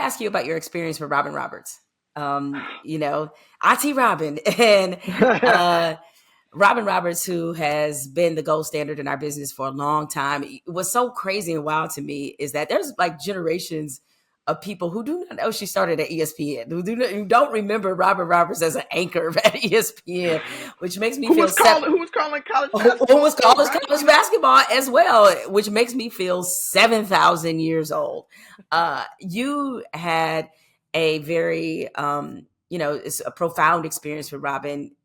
ask you about your experience with Robin Roberts. Auntie Robin and Robin Roberts, who has been the gold standard in our business for a long time. What's so crazy and wild to me is that there's like generations of people who do not know she started at ESPN, who don't remember Robin Roberts as an anchor at ESPN, which makes me feel who was calling college basketball? Who was calling college basketball as well, which makes me feel 7,000 years old. You had a very it's a profound experience with Robin.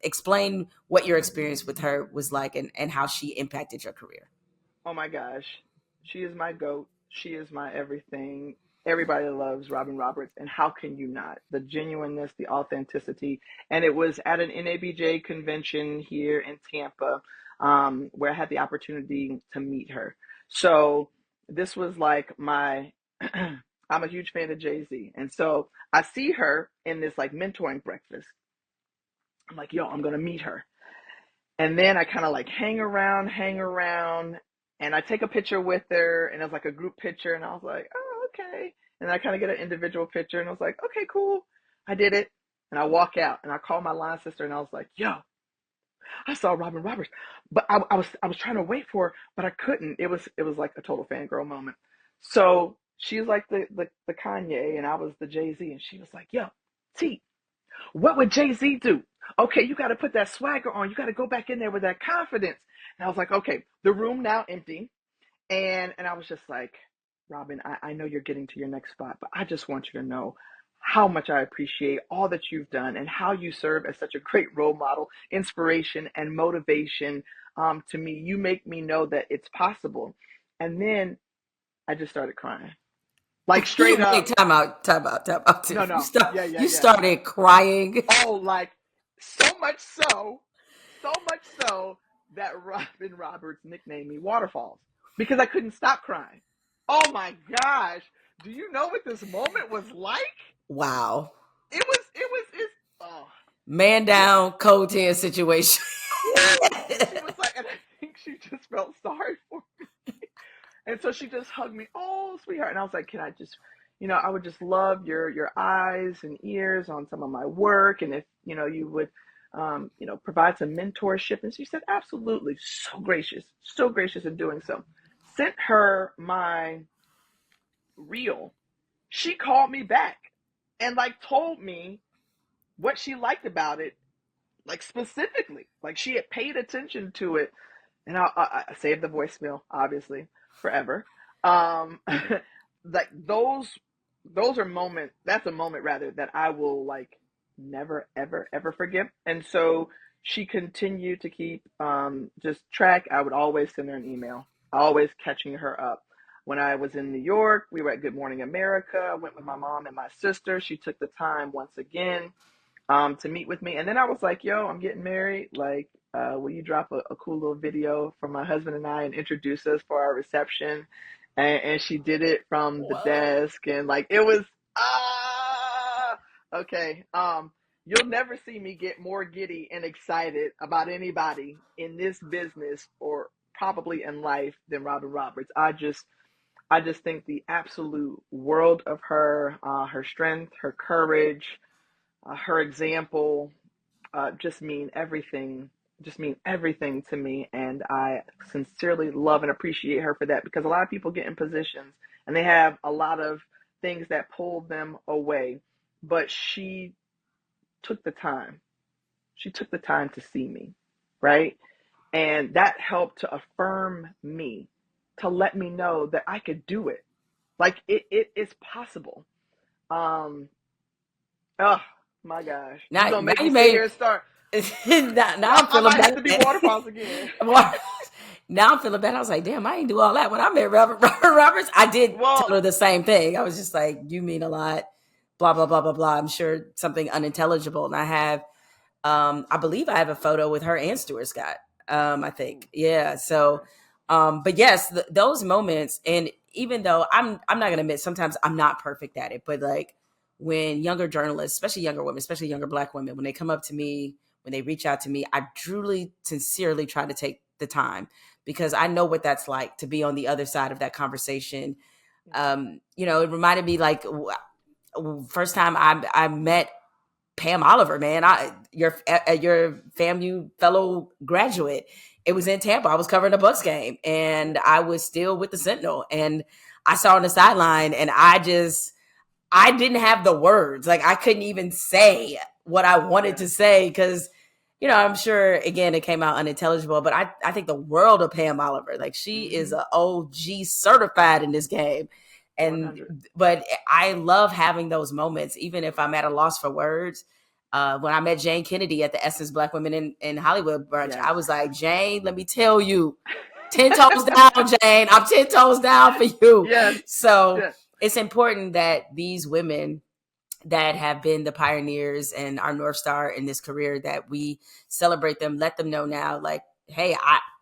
Explain what your experience with her was like and how she impacted your career. Oh my gosh. She is my goat. She is my everything. Everybody loves Robin Roberts, and how can you not? The genuineness, the authenticity. And it was at an NABJ convention here in Tampa, where I had the opportunity to meet her. So this was like my, I'm a huge fan of Jay-Z. And so I see her in this like mentoring breakfast. I'm like, yo, I'm going to meet her. And then I kind of like hang around, and I take a picture with her, and it was like a group picture, and I was like, oh, okay. And I kind of get an individual picture, and I was like, okay, cool. I did it. And I walk out, and I call my line sister, and I was like, yo, I saw Robin Roberts, but I was trying to wait for her, but I couldn't. It was like a total fangirl moment. So she was like the Kanye, and I was the Jay-Z, and she was like, yo, T, what would Jay-Z do? Okay, you got to put that swagger on. You got to go back in there with that confidence. And I was like, okay, the room now empty. And I was just like, Robin, I know you're getting to your next spot, but I just want you to know how much I appreciate all that you've done and how you serve as such a great role model, inspiration, and motivation to me. You make me know that it's possible. And then I just started crying. Like straight up. Time out. No. You started crying. Oh, like so much so that Robin Roberts nicknamed me Waterfalls because I couldn't stop crying. Oh my gosh. Do you know what this moment was like? Wow. It's man down, cold 10 situation. She was like, and I think she just felt sorry for me. And so she just hugged me. Oh, sweetheart. And I was like, can I just, I would just love your eyes and ears on some of my work. And if, you would, provide some mentorship. And she said, absolutely. So gracious in doing so. Sent her my reel. She called me back and like told me what she liked about it, like specifically, like she had paid attention to it. And I saved the voicemail, obviously, forever. Like those are moments. That's a moment rather that I will like never ever forget. And so she continued to keep just track. I would always send her an email, always catching her up. When I was in New York, we were at Good Morning America. I went with my mom and my sister. She took the time once again to meet with me. And then I was like, yo, I'm getting married. Like, will you drop a cool little video for my husband and I and introduce us for our reception? And she did it from the desk. And like, it was, okay. You'll never see me get more giddy and excited about anybody in this business or probably in life than Robin Roberts. I just think the absolute world of her, her strength, her courage, her example just mean everything to me. And I sincerely love and appreciate her for that, because a lot of people get in positions and they have a lot of things that pull them away. But she took the time. She took the time to see me, right? And that helped to affirm me, to let me know that I could do it. Like it is possible. Oh my gosh. Now, You're gonna make now me you sit made here and start. now I'm I feeling might better. have to be waterfalls again. Now I'm feeling better. I was like, damn, I didn't do all that. When I met Robert Roberts, I did tell her the same thing. I was just like, you mean a lot, blah, blah, blah, blah, blah. I'm sure something unintelligible. And I have, I believe I have a photo with her and Stuart Scott, I think. Yeah. So, but yes, those moments, and even though I'm not going to admit, sometimes I'm not perfect at it, but like when younger journalists, especially younger women, especially younger Black women, when they come up to me, when they reach out to me, I truly, sincerely try to take the time, because I know what that's like to be on the other side of that conversation, It reminded me like first time I met Pam Oliver, man. Your FAMU fellow graduate. It was in Tampa. I was covering a Bucks game, and I was still with the Sentinel. And I saw on the sideline, and I didn't have the words. Like I couldn't even say what I wanted to say because, I'm sure again it came out unintelligible. But I think the world of Pam Oliver. Like she is an OG certified in this game. But I love having those moments, even if I'm at a loss for words. When I met Jane Kennedy at the Essence Black Women in Hollywood brunch, I was like, Jane, let me tell you, 10 toes down, Jane. I'm 10 toes down for you. It's important that these women that have been the pioneers and our North Star in this career, that we celebrate them, let them know now, like, hey,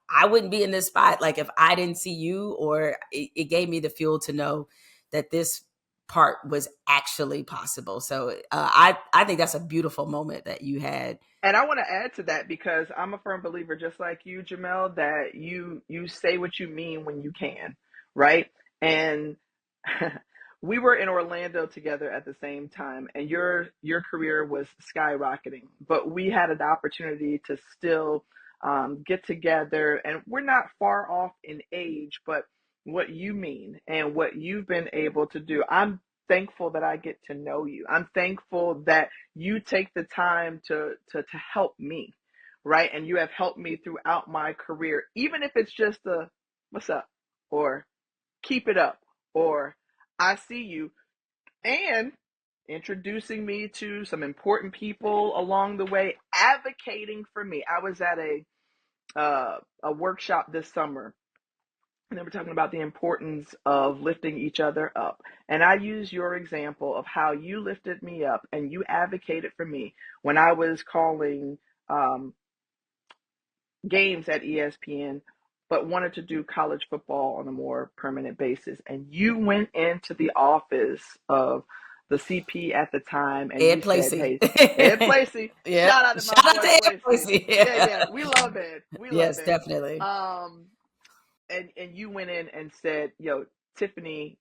I wouldn't be in this spot like if I didn't see you, or it gave me the fuel to know that this part was actually possible. So I think that's a beautiful moment that you had. And I want to add to that because I'm a firm believer, just like you, Jemele, that you say what you mean when you can, right? And we were in Orlando together at the same time, and your career was skyrocketing, but we had an opportunity to still get together, and we're not far off in age, but what you mean and what you've been able to do, I'm thankful that I get to know you. I'm thankful that you take the time to help me, right? And you have helped me throughout my career, even if it's just a what's up, or keep it up, or I see you, and introducing me to some important people along the way, advocating for me. I was at a workshop this summer, and they were talking about the importance of lifting each other up. And I use your example of how you lifted me up and you advocated for me when I was calling games at ESPN, but wanted to do college football on a more permanent basis. And you went into the office of the CP at the time, and Ed you Placey. said, "Hey, Ed Placey, shout out to my boy Ed Placey. Yeah, we love Ed. Yes, definitely. And you went in and said, Tiffany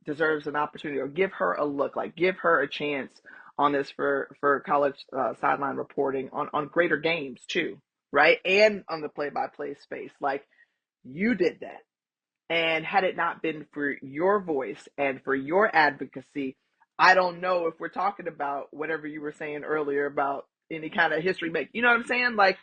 deserves an opportunity, or give her a look, like give her a chance on this for college sideline reporting on greater games too, right? And on the play-by-play space. Like, you did that. And had it not been for your voice and for your advocacy, I don't know if we're talking about whatever you were saying earlier about any kind of history make. You know what I'm saying? Like,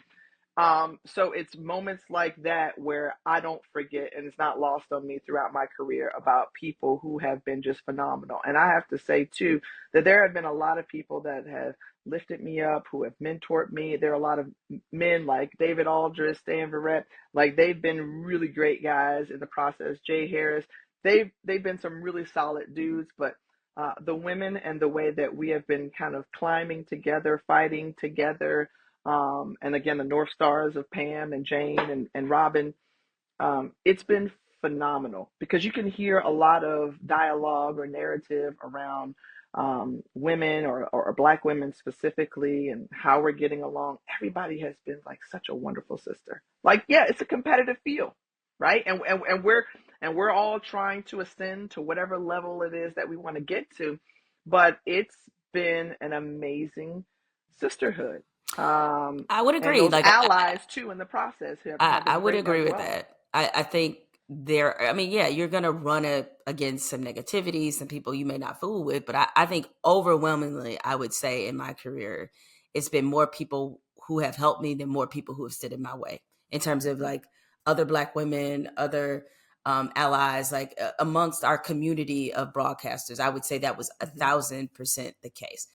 so it's moments like that where I don't forget, and it's not lost on me throughout my career, about people who have been just phenomenal. And I have to say too, that there have been a lot of people that have lifted me up, who have mentored me. There are a lot of men like David Aldridge, Stan Verrett, like they've been really great guys in the process. Jay Harris, they've been some really solid dudes, but the women and the way that we have been kind of climbing together, fighting together, and again, the North Stars of Pam and Jane and Robin, it's been phenomenal because you can hear a lot of dialogue or narrative around women or Black women specifically, and how we're getting along. Everybody has been like such a wonderful sister. Like, yeah, it's a competitive field, right? And we're all trying to ascend to whatever level it is that we want to get to, but it's been an amazing sisterhood. I would agree. And those allies too in the process have been I would great agree as with well. that. I think you're going to run against some negativity, some people you may not fool with, but I think overwhelmingly, I would say in my career, it's been more people who have helped me than more people who have stood in my way in terms of like other Black women, other allies, like amongst our community of broadcasters. I would say that was 1,000% the case.